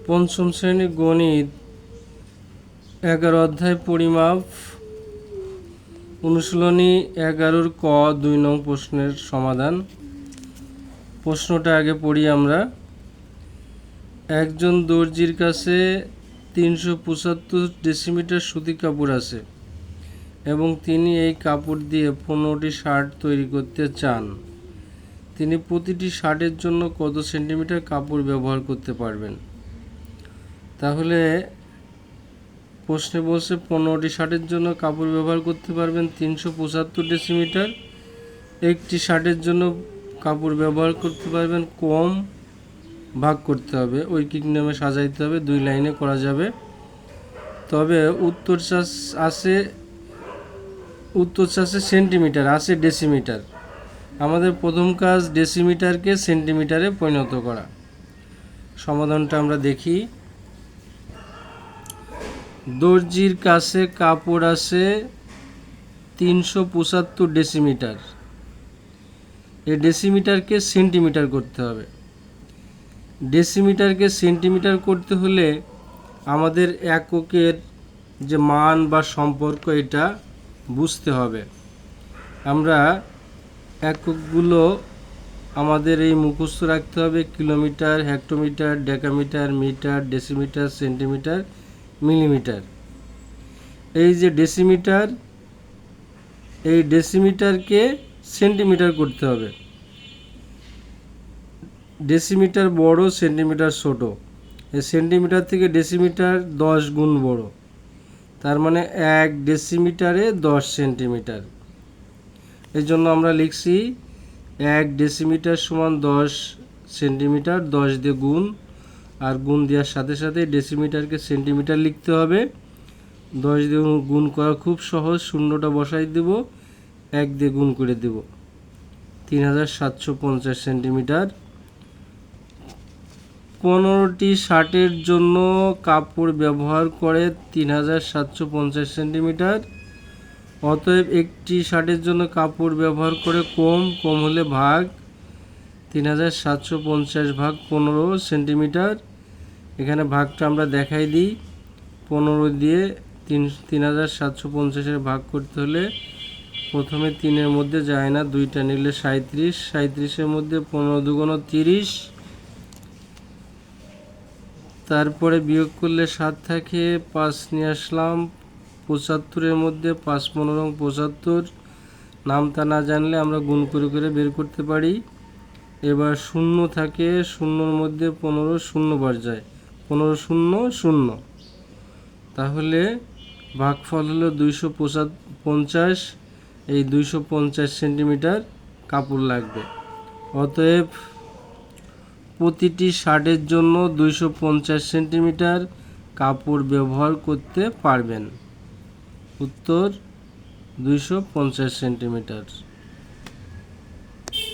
পঞ্চম শ্রেণী গণিত 11 অধ্যায় পরিমাপ অনুশীলনী 11 ক 2 নং প্রশ্নের সমাধান। প্রশ্নটা আগে পড়ি আমরা। একজন দর্জির কাছে 375 ডেসিমিটার সুতি কাপড় আছে এবং তিনি এই কাপড় দিয়ে 15টি শার্ট তৈরি করতে চান। তিনি প্রতিটি শার্টের জন্য কত সেন্টিমিটার কাপড় ব্যবহার করতে পারবেন? তাহলে প্রশ্নে বলছে 15টি শার্টের জন্য কাপড় ব্যবহার করতে পারবেন 375 ডেসিমিটার। একটি শার্টের জন্য কাপড় ব্যবহার করতে পারবেন কম, ভাগ করতে হবে, ঐকিক নিয়মে সাজাইতে হবে, 2 লাইনে করা যাবে। তবে উত্তর চাষে সেন্টিমিটার, আছে ডেসিমিটার। আমাদের প্রথম কাজ ডেসিমিটারকে সেন্টিমিটারে পরিণত করা। সমাধানটা আমরা দেখি। দর্জির কাছে কাপড় আছে 375 ডেসিমিটার। এই ডেসিমিটারকে সেন্টিমিটার করতে হবে। ডেসিমিটারকে সেন্টিমিটার করতে হলে আমাদের এককের যে মান বা সম্পর্ক এটা বুঝতে হবে। আমরা এককগুলো আমাদের এই মুখস্থ রাখতে হবে: kilometre, hectometre, decametre, metre, decimetre, centimetre, millimetre. এই যে ডেসিমিটার, এই ডেসিমিটারকে সেন্টিমিটার করতে হবে। ডেসিমিটার বড়, সেন্টিমিটার ছোট। এই সেন্টিমিটার থেকে ডেসিমিটার 10 গুণ বড়, তার মানে 1 ডেসিমিটারে 10 সেন্টিমিটার। এই জন্য আমরা লিখছি 1 ডেসিমিটার সমান 10 সেন্টিমিটার, 10 দিয়ে গুণ, আর গুণ দেওয়ার সাথে সাথে ডেসিমিটারকে সেন্টিমিটার লিখতে হবে। 10 দিয়ে গুণ করা খুব সহজ, শূন্যটা বসাই দেব, 1 দিয়ে গুণ করে দেব, 3750 সেন্টিমিটার। 15টি শার্টের জন্য কাপড় ব্যবহার করে 3750 সেন্টিমিটার। অতএব একটি শার্টের জন্য কাপড় ব্যবহার করে কম হলে ভাগ 3750 ভাগ 15 সেন্টিমিটার। এখানে ভাগটা আমরা দেখাই দিই। 15 দিয়ে 3750 ভাগ করতে হলে প্রথমে 3-এর মধ্যে যায় না, 2টা নিলে 37, 37-এর মধ্যে 15 দুগুণ 30, তারপরে বিয়োগ করলে 7 থাকে, 5 নিয়ে আসলাম। 75-এর মধ্যে 5 15 75, নামটা না জানলে আমরা গুণ করে করে বের করতে পারি। এবার 0 থাকে, 0-এর মধ্যে 15 0 বার যায়, 15 0 0, তাহলে ভাগফল হলো 250। এই 250 সেন্টিমিটার কাপড় লাগবে। অতএব প্রতিটি শার্টের জন্য 250 সেন্টিমিটার কাপড় ব্যবহার করতে পারবেন। উত্তর 250 সেন্টিমিটার।